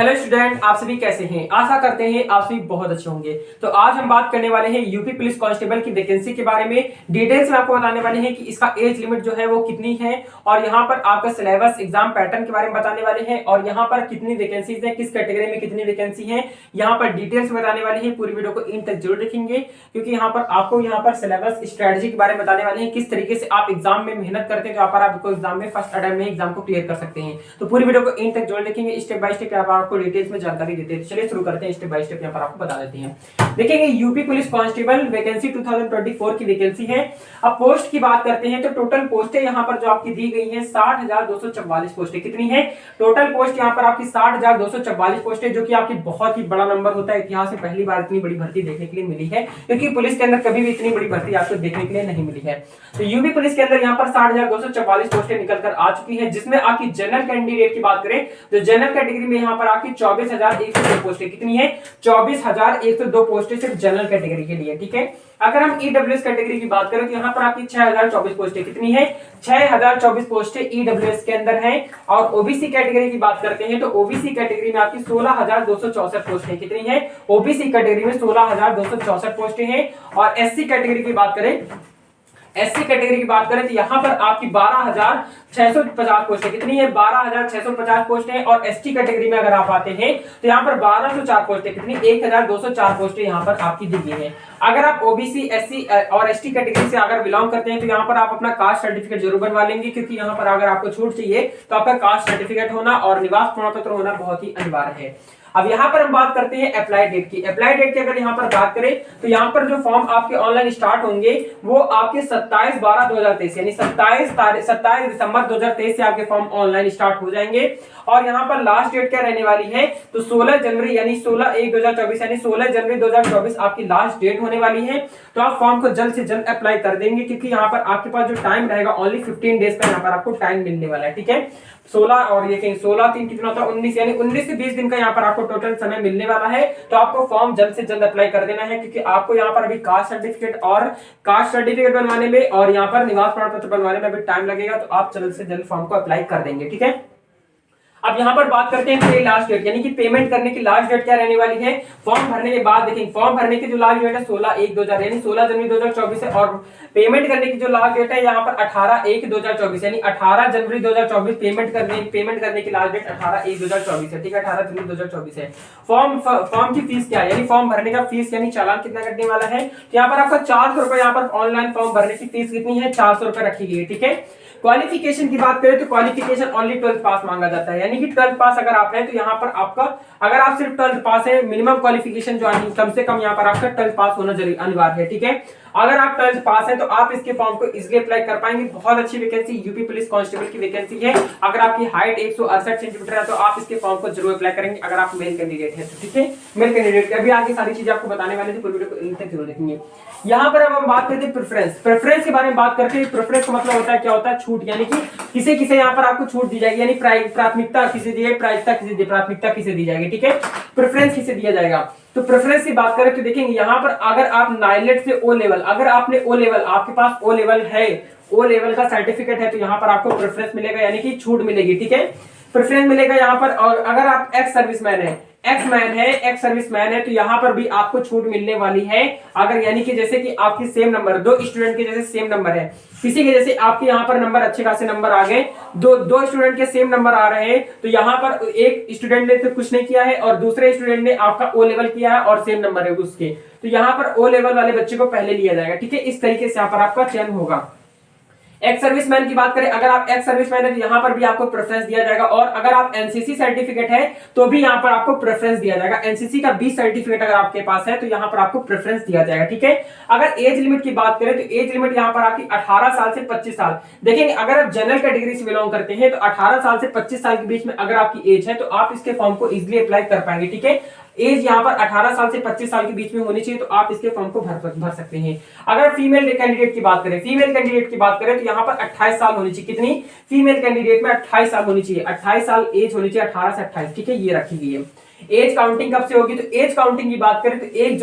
Hello student, आप सभी कैसे हैं। आशा करते हैं आप सभी बहुत अच्छे होंगे। तो आज हम बात करने वाले हैं यूपी पुलिस कांस्टेबल की वैकेंसी के बारे में। डिटेल्स में आपको बताने वाले हैं कि इसका एज लिमिट जो है वो कितनी है और यहाँ पर आपका सिलेबस एग्जाम पैटर्न के बारे में बताने वाले हैं और यहाँ पर कितनी वैकेंसीज है, किस कैटेगरी में कितनी वैकेंसी है, यहाँ पर डिटेल्स बताने वाले हैं। पूरी वीडियो को इन तक जरूर देखेंगे क्योंकि यहाँ पर आपको यहाँ पर सिलेबस स्ट्रेटेजी के बारे में बताने वाले हैं, किस तरीके से आप एग्जाम में मेहनत करते हैं तो यहाँ पर आपको एग्जाम में फर्स्ट अटेम्प्ट में एग्जाम को क्लियर कर सकते हैं। तो पूरी वीडियो को इन तक जरूर देखेंगे, स्टेप बाय स्टेप आपको डिटेल्स में जानकारी देते हैं। चलिए शुरू करते हैं, स्टेप बाय स्टेप यहाँ पर आपको बता देते हैं। देखेंगे यूपी पुलिस कांस्टेबल वैकेंसी 2024 की वैकेंसी है। अब पोस्ट की बात करते हैं तो टोटल पोस्टें यहाँ पर जो आपकी दी गई है 60,244 पोस्टें। कितनी है टोटल पोस्ट यहाँ पर आपकी 60,244 पोस्टें, जो कि आपकी बहुत ही बड़ा नंबर होता है। इतिहास में पहली बार इतनी बड़ी भर्ती देखने के लिए मिली है क्योंकि पुलिस के अंदर कभी भी इतनी बड़ी भर्ती आपको देखने के लिए नहीं मिली है। तो यूपी पुलिस के अंदर यहाँ पर 60,244 पोस्टें निकल कर आ चुकी है, जिसमें आपकी जनरल कैंडिडेट की बात करें तो जनरल कैटेगरी में यहाँ पर आपकी 24,102 पोस्टें। कितनी है 24,102 पोस्टें सिर्फ जनरल कैटेगरी के लिए। ठीक है, अगर हम ईडब्ल्यूएस कैटेगरी की बात करें तो यहाँ पर आपकी 6,024 पोस्टें। कितनी है 6,024 पोस्टें ईडब्ल्यूएस के अंदर हैं। और ओबीसी कैटेगरी की बात करते हैं तो ओबीसी कैटेगरी में आपकी 16,264 पोस्टें। कितनी है ओबीसी कैटेगरी में 16,264 पोस्टें हैं। और एससी कैटेगरी की बात करें तो यहाँ पर आपकी 12,650 पोस्टें। कितनी है 12,650 पोस्टें। और एसटी कैटेगरी में अगर आप आते हैं तो यहाँ पर 1,204 पोस्टें। कितनी 1,204 पोस्टें यहाँ पर आपकी दी गई है। अगर आप ओबीसी एससी और एसटी कैटेगरी से अगर बिलोंग करते हैं तो यहाँ पर आप अपना कास्ट सर्टिफिकेट जरूर बनवा लेंगे, क्योंकि यहाँ पर अगर आपको छूट चाहिए तो आपका कास्ट सर्टिफिकेट होना और निवास प्रमाण पत्र होना बहुत ही अनिवार्य है। अब यहाँ पर हम बात करते हैं अप्लाई डेट की। अप्लाई डेट की अगर यहाँ पर बात करें तो यहाँ पर जो फॉर्म आपके ऑनलाइन स्टार्ट होंगे वो आपके 27/12/2023 यानी 27 दिसंबर 2023 से आपके फॉर्म ऑनलाइन स्टार्ट हो जाएंगे। और यहाँ पर लास्ट डेट क्या रहने वाली है तो 16 जनवरी यानी 16/1/2024 यानी 16 जनवरी 2024 आपकी लास्ट डेट होने वाली है। तो आप फॉर्म को जल्द से जल्द अप्लाई कर देंगे, क्योंकि यहाँ पर आपके पास जो टाइम रहेगा ओनली 15 डेज का यहाँ पर आपको टाइम मिलने वाला है। ठीक है, 16 और ये कहीं 16 कितना होता है 19 यानी 19 से 20 दिन का यहाँ पर आपको टोटल समय मिलने वाला है। तो आपको फॉर्म जल्द से जल्द अप्लाई कर देना है, क्योंकि आपको यहाँ पर अभी कास्ट सर्टिफिकेट बनवाने में और यहाँ पर निवास प्रमाण पत्र बनवाने में अभी टाइम लगेगा। तो आप जल्द से जल्द फॉर्म को अप्लाई कर देंगे। ठीक है, अब यहाँ पर बात करते हैं लास्ट डेट यानी कि पेमेंट करने की लास्ट डेट क्या रहने वाली है। फॉर्म भरने के बाद देखेंगे फॉर्म भरने की जो लास्ट डेट है 16/1/2000 यानी 16 जनवरी 2024 है। और पेमेंट करने की जो लास्ट डेट है यहाँ पर 18/1/2024 यानी 18 जनवरी 2024 पेमेंट करने की लास्ट डेट 18/1/2024 है। ठीक है, 18 जनवरी 2024 है। फॉर्म की फीस क्या है यानी फॉर्म भरने का फीस यानी चालान कितना कटने वाला है। तो यहाँ पर आपका 400 रुपए यहाँ पर ऑनलाइन फॉर्म भरने की फीस कितनी है 400 रुपए रखी गई है। ठीक है, क्वालिफिकेशन की बात करें तो क्वालिफिकेशन ओनली 12th पास मांगा जाता है, यानी कि 12th पास अगर आप हैं तो यहाँ पर आपका अगर आप सिर्फ 12th पास है मिनिमम क्वालिफिकेशन जो कम से कम यहाँ पर आपका 12th पास होना जरूरी अनिवार्य है। ठीक है, अगर आप 12th पास है तो आप इसके फॉर्म को इजीली अप्लाई कर पाएंगे। बहुत अच्छी वैकेंसी यूपी पुलिस कांस्टेबल की वैकेंसी है। अगर आपकी हाइट 168 सेंटीमीटर है तो आप इसके फॉर्म को जरूर अप्लाई करेंगे अगर आप मेल कैंडिडेट है तो। ठीक है, मेल कैंडिडेट अभी आगे सारी चीजें आपको बताने वाले थे, पूरी वीडियो को इन तक जरूर देखेंगे। यहाँ पर अब हम बात करते हैं प्रेफरेंस के बारे में बात करते हैं। प्रेफरेंस का मतलब होता है क्या होता है छूट, यानी कि किसे यहाँ पर आपको छूट दी जाएगी, यानी प्राथमिकता किसे दी जाएगी, प्राथमिकता किसे दी जाएगी। ठीक है, प्रेफरेंस किसे दिया जाएगा। तो प्रेफरेंस की बात करें तो देखेंगे यहाँ पर अगर आप नाइलेट से ओ लेवल अगर आपने ओ लेवल आपके पास ओ लेवल है, ओ लेवल का सर्टिफिकेट है तो यहाँ पर आपको प्रेफरेंस मिलेगा यानी कि छूट मिलेगी। ठीक है, प्रेफरेंस मिलेगा यहाँ पर। और अगर आप एक्स सर्विसमैन है तो यहाँ पर भी आपको छूट मिलने वाली है। अगर यानी कि जैसे कि आपकी सेम नंबर दो स्टूडेंट के जैसे सेम नंबर है, किसी के जैसे आपके यहाँ पर नंबर अच्छे खासे नंबर आ गए, दो स्टूडेंट के सेम नंबर आ रहे हैं तो यहाँ पर एक स्टूडेंट ने तो कुछ नहीं किया है और दूसरे स्टूडेंट ने आपका ओ लेवल किया है और सेम नंबर है उसके, तो यहाँ पर ओ लेवल वाले बच्चे को पहले लिया जाएगा। ठीक है, इस तरीके से यहाँ पर आपका चयन होगा। एक्स सर्विसमैन की बात करें, अगर आप एक्स सर्विसमैन है तो यहाँ पर भी आपको प्रेफरेंस दिया जाएगा। और अगर आप एनसीसी सर्टिफिकेट है तो भी यहाँ पर आपको प्रेफरेंस दिया जाएगा। एनसीसी का 20 सर्टिफिकेट अगर आपके पास है तो यहाँ पर आपको प्रेफरेंस दिया जाएगा। ठीक है, अगर एज लिमिट की बात करें तो एज लिमिट यहाँ पर आपकी 18 साल से 25 साल। देखेंगे अगर आप जनरल कैटेगरी से बिलोंग करते हैं तो 18 साल से 25 साल के बीच में अगर आपकी एज है तो आप इसके फॉर्म को इजिली अप्लाई कर पाएंगे। ठीक है, एज यहाँ पर 18 साल से 25 साल के बीच में होनी चाहिए तो आप इसके फॉर्म को भर सकते हैं। अगर फीमेल कैंडिडेट की बात करें तो यहाँ पर 28 साल होनी चाहिए। कितनी फीमेल कैंडिडेट में 28 साल होनी चाहिए, 28 साल एज होनी चाहिए, 18 से 28। ठीक है, ये रखी गई है। एज काउंटिंग कब से होगी तो एज काउंटिंग की बात करें तो 1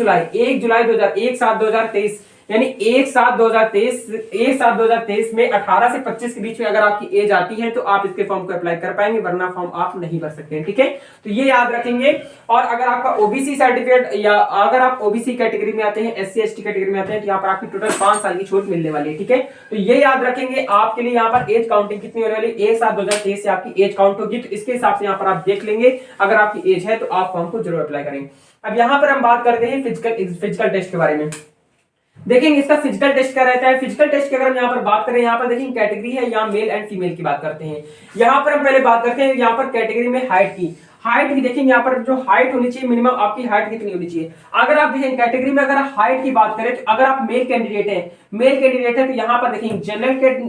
जुलाई 2023 यानी 1/7/2023 में 18 से 25 के बीच में अगर आपकी एज आती है तो आप इसके फॉर्म को अप्लाई कर पाएंगे, वरना फॉर्म आप नहीं भर सकते हैं। ठीक है, तो ये याद रखेंगे। और अगर आपका ओबीसी सर्टिफिकेट या अगर आप ओबीसी कैटेगरी में आते हैं, एससी एसटी कैटेगरी में आते हैं, तो यहाँ पर आपकी टोटल 5 साल की छूट मिलने वाली है। ठीक है, तो ये याद रखेंगे। आपके लिए यहाँ पर एज काउंटिंग कितनी होने वाली, 1/7/2023 से आपकी एज काउंट होगी, तो इसके हिसाब से यहाँ पर आप देख लेंगे। अगर आपकी एज है तो आप फॉर्म को जरूर अप्लाई करेंगे। अब यहाँ पर हम बात करते हैं फिजिकल टेस्ट के बारे में। देखेंगे इसका फिजिकल टेस्ट क्या रहता है। फिजिकल टेस्ट की अगर हम यहाँ पर बात करें, यहाँ पर देखिए कैटेगरी है, यहाँ मेल एंड फीमेल की बात करते हैं। यहाँ पर हम पहले बात करते हैं यहाँ पर कैटेगरी में हाइट की। हाइट की देखेंगे यहाँ पर जो हाइट होनी चाहिए, मिनिमम आपकी हाइट कितनी होनी चाहिए। अगर आप देखें कैटेगरी में अगर हाइट की बात करें, तो अगर आप मेल कैंडिडेट है तो यहाँ पर देखेंगे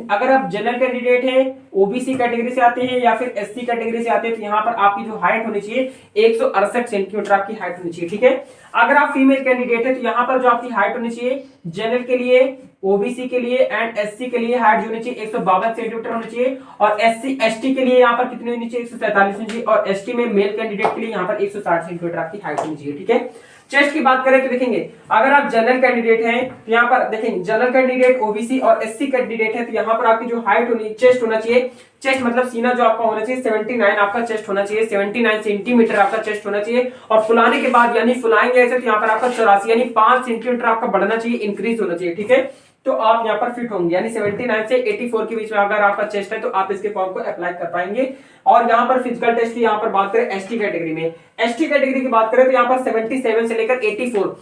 अगर आप जनरल कैंडिडेट हैं, ओबीसी कैटेगरी से आते हैं या फिर एससी कैटेगरी से आते हैं, तो यहाँ पर आपकी जो हाइट होनी चाहिए 168 सेंटीमीटर आपकी हाइट होनी चाहिए। ठीक है, अगर आप फीमेल कैंडिडेट है तो यहाँ पर जो आपकी हाइट होनी चाहिए जनरल के लिए, ओबीसी के लिए एंड एससी के लिए हाइट होनी चाहिए 152 सेंटीमीटर होनी चाहिए। और एससी एसटी के लिए यहाँ पर कितनी होनी चाहिए, 147 होनी चाहिए। और एसटी में मेल कैंडिडेट के लिए यहाँ पर 160 सेंटीमीटर आपकी हाइट होनी चाहिए। ठीक है, चेस्ट की बात करें तो देखेंगे अगर आप जनरल कैंडिडेट हैं तो यहाँ पर देखेंगे जनरल कैंडिडेट, ओबीसी और एससी कैंडिडेट है, तो यहाँ पर आपकी जो हाइट होनी, चेस्ट होना चाहिए, चेस्ट मतलब सीना जो आपका होना चाहिए 79 आपका चेस्ट होना चाहिए, 79 सेंटीमीटर आपका चेस्ट होना चाहिए। और फुलाने के बाद यानी फुलाएंगे ऐसे तो यहाँ पर आपका 84 यानी 5 सेंटीमीटर आपका बढ़ना चाहिए, इंक्रीज होना चाहिए। ठीक है, तो आप यहाँ पर फिट होंगे, यानी 79 से 84 के बीच में अगर आपका चेस्ट है तो आप इसके फॉर्म को अप्लाई कर पाएंगे। और यहाँ पर फिजिकल टेस्ट की यहाँ पर बात करें एसटी कैटेगरी में, एसटी कैटेगरी की बात करें तो यहाँ पर 77 से लेकर 84,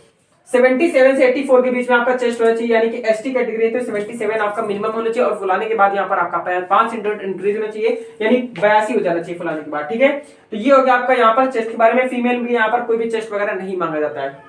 77 से 84 के बीच में आपका चेस्ट होना चाहिए, यानी कि एसटी कैटेगरी है तो 77 आपका मिनिमम होना चाहिए। और फुलाने के बाद यहाँ पर आपका 5 सेंटीमीटर इंक्रीज होना चाहिए, यानी 82 हो जाना चाहिए फुलाने के बाद। ठीक है, तो ये हो गया आपका यहाँ पर चेस्ट के बारे में। फीमेल भी यहाँ पर कोई भी चेस्ट वगैरह नहीं मांगा जाता है।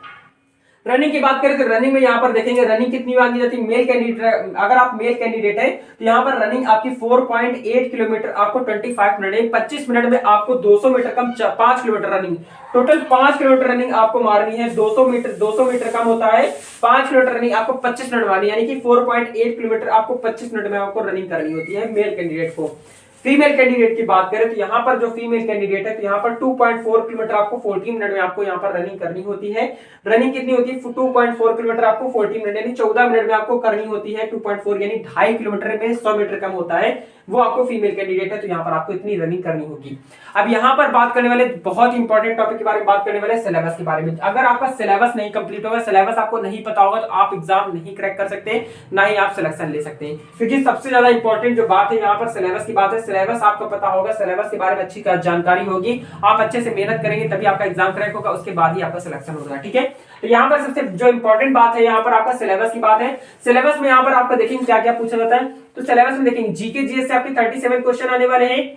रनिंग की बात करें तो रनिंग में यहाँ पर देखेंगे रनिंग कितनी मांगी जाती है। मेल कैंडिडेट, अगर आप मेल कैंडिडेट है तो यहाँ पर रनिंग आपकी 4.8 किलोमीटर आपको 25 मिनट 25 मिनट में आपको 200 मीटर कम 5 kilometre running, total 5 kilometre running आपको मारनी है। 200 मीटर कम होता है, 5 किलोमीटर रनिंग आपको 25 मिनट मारनी, यानी कि 4.8 किलोमीटर आपको 25 मिनट में आपको रनिंग करनी होती है मेल कैंडिडेट को। फीमेल कैंडिडेट की बात करें तो यहाँ पर जो फीमेल कैंडिडेट है तो यहाँ पर 2.4 किलोमीटर आपको 14 मिनट में आपको यहाँ पर रनिंग करनी होती है। रनिंग कितनी होती है, 2.4 किलोमीटर आपको 14 मिनट यानी 14 मिनट में आपको करनी होती है। 2.4 यानी 2.5 किलोमीटर में 100 मीटर कम होता है, वो आपको फीमेल कैंडिडेट है तो यहाँ पर आपको इतनी रनिंग करनी होगी। अब यहाँ पर बात करने वाले बहुत इंपॉर्टेंट टॉपिक के बारे में बात करने वाले सिलेबस के बारे में। अगर आपका सिलेबस नहीं कंप्लीट होगा, सिलेबस आपको नहीं पता होगा, तो आप एग्जाम नहीं क्रैक कर सकते, ना ही आप सिलेक्शन ले सकते हैं। क्योंकि सबसे ज्यादा इंपॉर्टेंट जो बात है यहाँ पर सिलेबस की बात है। सिलेबस आपको पता होगा, सिलेबस के बारे में अच्छी जानकारी होगी, आप अच्छे से मेहनत करेंगे तभी आपका एग्जाम क्रैक होगा, उसके बाद ही आपका सिलेक्शन होगा। ठीक है, तो यहाँ पर सबसे जो इंपॉर्टेंट बात है यहाँ पर आपका सिलेबस की बात है। सिलेबस में यहाँ पर आपका देखेंगे क्या क्या पूछा जाता है। तो सिलेबस में देखेंगे जीके जीएस से आपके 37 क्वेश्चन आने वाले हैं,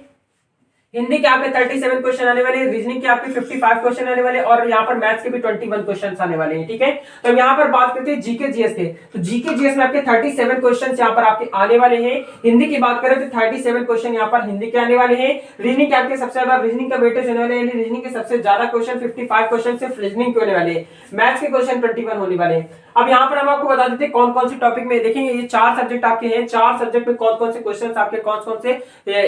हिंदी के आपके 37 क्वेश्चन आने वाले हैं, रीजनिंग के आपके 55 क्वेश्चन आने वाले, और यहाँ पर मैथ्स के भी 21 क्वेश्चन आने वाले हैं। ठीक है, तो यहाँ पर बात करते हैं जीके जीएस के। तो जीके जीएस में आपके 37 क्वेश्चन यहाँ पर आपके आने वाले हैं। हिंदी की बात करें तो 37 क्वेश्चन यहाँ पर हिंदी के आने वाले हैं। रीजनिंग के आपके सबसे ज्यादा रीजनिंग का वेटेज होने वाले हैं, रीजनिंग के सबसे ज्यादा क्वेश्चन 55 क्वेश्चन सिर्फ रीजनिंग के होने वाले हैं। मैथ्स के क्वेश्चन 21 होने वाले हैं। अब यहाँ पर हम आपको बता देते हैं कौन कौन से टॉपिक में देखेंगे। ये 4 सब्जेक्ट आपके हैं, 4 सब्जेक्ट में कौन कौन से क्वेश्चन आपके कौन से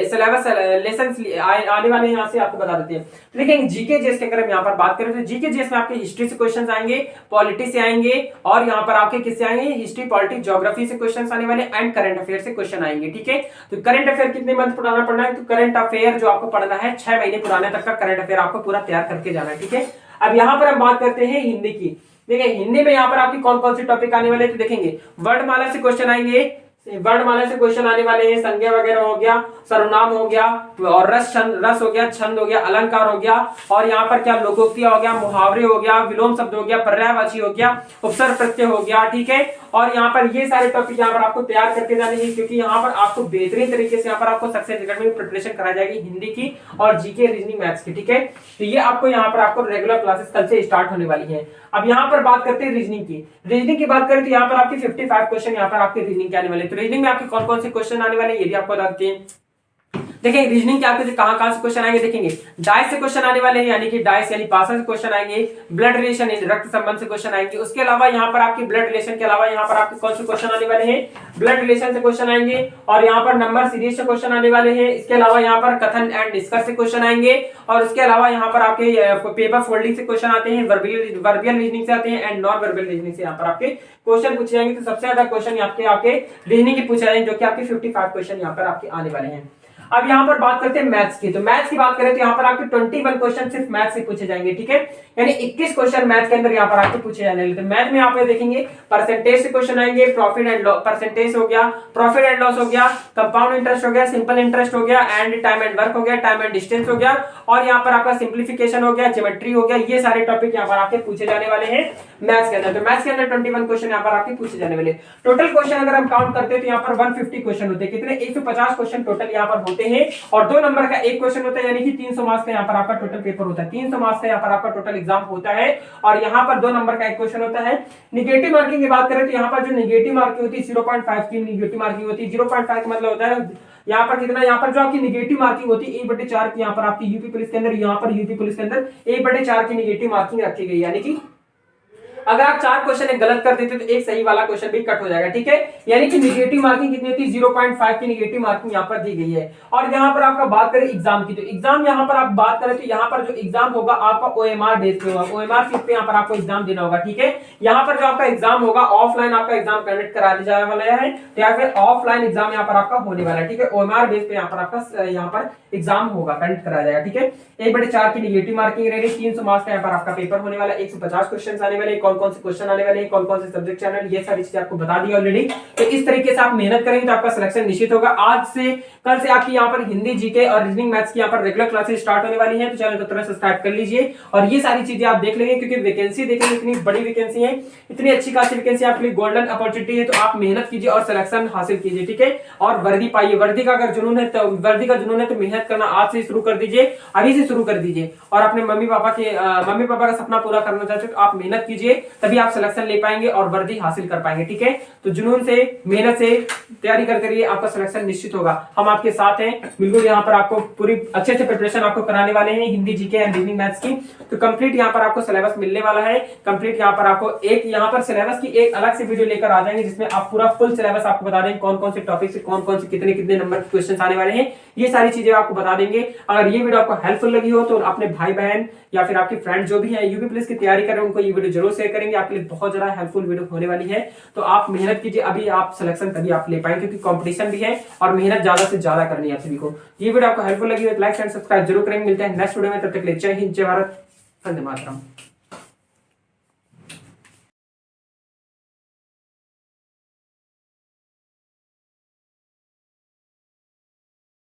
सिलेबस लेसन आने वाले हैं, यहाँ से आपको बता देते हैं। तो देखेंगे जीके जीएस के अगर हम यहाँ पर बात करें तो जीके जीएस में आपके हिस्ट्री से क्वेश्चंस आएंगे, पॉलिटी से आएंगे, और यहाँ पर आपके किससे आएंगे, हिस्ट्री पॉलिटी ज्योग्राफी से क्वेश्चंस आने वाले एंड करंट अफेयर से क्वेश्चन आएंगे। ठीक है, तो करंट अफेयर कितने मंथ पुराना पढ़ना है, तो करंट अफेयर जो आपको पढ़ना है 6 महीने पुराने तक का करंट अफेयर आपको पूरा तैयार करके जाना है। ठीक है, अब यहाँ पर हम बात करते हैं हिंदी की। देखिए हिंदी में यहाँ पर आपकी कौन कौन से टॉपिक आने वाले हैं, तो देखेंगे वर्णमाला से क्वेश्चन आएंगे, वर्णमाला से क्वेश्चन आने वाले हैं, संज्ञा वगैरह हो गया, सर्वनाम हो गया, और रस हो गया, छंद हो गया, अलंकार हो गया, और यहाँ पर क्या लोकोक्तियां हो गया, मुहावरे हो गया, विलोम शब्द हो गया, पर्यायवाची हो गया, उपसर्ग प्रत्यय हो गया। ठीक है, और यहाँ पर ये सारे टॉपिक यहाँ पर आपको तैयार करके जाने हैं, क्योंकि यहाँ पर आपको बेहतरीन तरीके से यहाँ पर आपको सक्सेस एकेडमी में प्रिपरेशन कराई जाएगी हिंदी की और जीके रीजनिंग मैथ्स की। ठीक है, तो ये आपको यहाँ पर आपको रेगुलर क्लासेस कल से स्टार्ट होने वाली है। अब यहाँ पर बात करते हैं रीजनिंग की। रीजनिंग की बात करें तो यहाँ पर आपकी 55 क्वेश्चन यहाँ पर आपके रीजनिंग के आने वाले। तो रीजनिंग में आपके कौन कौन से क्वेश्चन आने वाले ये भी आपको बताते हैं। देखिए रीजनिंग के आपके कहां कहां से क्वेश्चन आएंगे देखेंगे, डाइस से क्वेश्चन आने वाले हैं, यानी कि डाइस यानी पासा से क्वेश्चन आएंगे, ब्लड रिलेशन रक्त संबंध से क्वेश्चन आएंगे। उसके अलावा यहाँ पर आपकी ब्लड रिलेशन के अलावा यहाँ पर आपके कौन से क्वेश्चन आने वाले हैं, ब्लड रिलेशन से क्वेश्चन आएंगे, और यहाँ पर नंबर सीरीज से क्वेश्चन आने वाले हैं। इसके अलावा यहाँ पर कथन एंड डिस्कस से क्वेश्चन आएंगे, और उसके अलावा यहाँ पर आपके पेपर फोल्डिंग से क्वेश्चन आते हैं, वर्बियल रीजनिंग से आते हैं, एंड नॉन वर्बियल रीजनिंग से यहाँ पर आपके क्वेश्चन पूछे जाएंगे। तो सबसे ज्यादा क्वेश्चन आपके रीजनिंग के पूछे जाएंगे, जो कि आपके 55 क्वेश्चन यहाँ पर आपके आने वाले हैं। अब यहाँ पर बात करते हैं मैथ्स की। तो मैथ्स की बात करें तो यहाँ पर आपके 21 क्वेश्चन सिर्फ मैथ्स से पूछे जाएंगे, ठीक है, यानी 21 क्वेश्चन मैथ्स के अंदर यहाँ पर आपको पूछे जाने वाले। तो मैथ में यहाँ पे देखेंगे परसेंटेज से क्वेश्चन आएंगे, प्रॉफिट एंड लॉस, परसेंटेज हो गया, प्रॉफिट एंड लॉस हो गया, कंपाउंड इंटरेस्ट हो गया, सिंपल इंटरेस्ट हो गया, एंड टाइम एंड वर्क हो गया, टाइम एंड डिस्टेंस हो गया, और यहाँ पर आपका सिंप्लीफिकेशन हो गया, ज्योमेट्री हो गया। ये सारे टॉपिक यहाँ पर आपके पूछे जाने वाले हैं मैथ्स के अंदर। तो मैथ्स के अंदर 21 क्वेश्चन यहाँ पर आपके पूछे जाने वाले। टोटल क्वेश्चन अगर हम काउंट करते हैं तो यहाँ पर 150 क्वेश्चन होते हैं। कितने, 150 क्वेश्चन टोटल यहाँ पर होते हैं, और 2 नंबर का एक क्वेश्चन होता है, यानी कि 300 मार्क्स का यहाँ पर आपका टोटल पेपर होता है, 300 मार्क्स का यहाँ पर आपका टोटल एग्जाम होता है। और यहाँ पर 2 नंबर का एक क्वेश्चन होता है। निगेटिव मार्किंग की बात करें तो यहाँ पर जो निगेटिव मार्किंग होती है 0.5 की निगेटिव मार्किंग होती है। 0.5 का मतलब होता है यहाँ पर कितना, यहाँ पर जो आपकी निगेटिव मार्किंग होती है 1/4 की, यहाँ पर आपकी यूपी पुलिस के अंदर, यहाँ पर यूपी पुलिस के अंदर 1/4 की निगेटिव मार्किंग रखी गई, यानी कि अगर आप 4 क्वेश्चन एक गलत कर देते तो एक सही वाला क्वेश्चन भी कट हो जाएगा, ठीक है। यानी कि निगेटिव मार्किंग कितनी होती है, 0.5 की निगेटिव मार्किंग यहाँ पर दी गई है। और यहाँ पर आपका बात करें एग्जाम की, तो एग्जाम यहाँ पर आप बात करें तो यहाँ पर जो एग्जाम होगा आपका OMR बेस पे होगा, OMR सीट पे यहाँ पर आपको एग्जाम देना होगा, ठीक है। यहाँ पर जो आपका एग्जाम होगा ऑफलाइन आपका एग्जाम कंडक्ट करा दिया जाने वाला है, तो या फिर ऑफलाइन एग्जाम यहाँ पर आपका होने वाला है, ठीक है। OMR बेस पे यहाँ पर आपका यहाँ पर एग्जाम होगा, कंडक्ट कराया जाएगा, ठीक है। 1/4 की निगेटिव मार्किंग रहेगी, 300 मार्क्स का यहाँ पर आपका पेपर होने वाला है, 150 क्वेश्चन आने वाले, कौन कौन से क्वेश्चन आने वाले, कौन कौन से सब्जेक्ट चैनल, ये सारी चीजें आपको बता दी ऑलरेडी। तो इस तरीके से आप मेहनत करेंगे तो आपका सिलेक्शन निश्चित होगा। आज से कल से आपकी यहाँ पर हिंदी, जीके और रीजनिंग मैथ्स की यहाँ पर रेगुलर क्लासेस स्टार्ट होने वाली हैं, तो चैनल को तुरंत सब्सक्राइब कर लीजिए और ये सारी चीजें आप देख लेंगे, क्योंकि वैकेंसी देखेंगे इतनी बड़ी वैकेंसी है, इतनी अच्छी खासी वैकेंसी आपके लिए गोल्डन अपॉर्चुनिटी है। तो आप मेहनत कीजिए और सिलेक्शन हासिल कीजिए, ठीक है। और वर्दी पाइए, वर्दी का अगर जुनून है तो वर्दी का जुनून है तो मेहनत करना आज से शुरू कर दीजिए, अभी से शुरू कर दीजिए। और अपने मम्मी पापा का सपना पूरा करना चाहते हो तो आप मेहनत कीजिए, तभी आप सिलेक्शन ले पाएंगे और वर्दी हासिल कर पाएंगे, ठीक है। तो जुनून से, मेहनत से तैयारी करते रहिए, आपका सिलेक्शन निश्चित होगा। हम आपके साथ हैं बिल्कुल, यहाँ पर आपको पूरी अच्छे से प्रिपरेशन आपको कराने वाले हैं Hindi, GK and reasoning maths की। तो कंप्लीट यहाँ पर आपको सिलेबस मिलने वाला है, कंप्लीट यहाँ पर आपको एक यहाँ पर सिलेबस की एक अलग से वीडियो लेकर आ जाएंगे, जिसमें आप पूरा फुल सिलेबस आपको बता देंगे, कौन कौन से टॉपिक से कौन कौन से कितने कितने नंबर के क्वेश्चन आने वाले हैं, ये सारी चीजें आपको बता देंगे। अगर ये वीडियो आपको हेल्पफुल लगी हो तो अपने भाई बहन या फिर आपके फ्रेंड जो भी है यूपी पुलिस की तैयारी कर रहे हैं उनको ये वीडियो जरूर शेयर करेंगे, आपके लिए बहुत ज्यादा हेल्पफुल वीडियो होने वाली है। तो आप मेहनत कीजिए, अभी आप सिलेक्शन तभी आप ले पाएंगे, क्योंकि कंपटीशन भी है और मेहनत ज्यादा से ज्यादा करनी है आप सभी को। ये वीडियो आपको हेल्पफुल लगी हो तो लाइक एंड सब्सक्राइब जरूर करेंगे। मिलते हैं नेक्स्ट वीडियो में, तब तक के लिए जय हिंद, जय भारत, वंदे मातरम।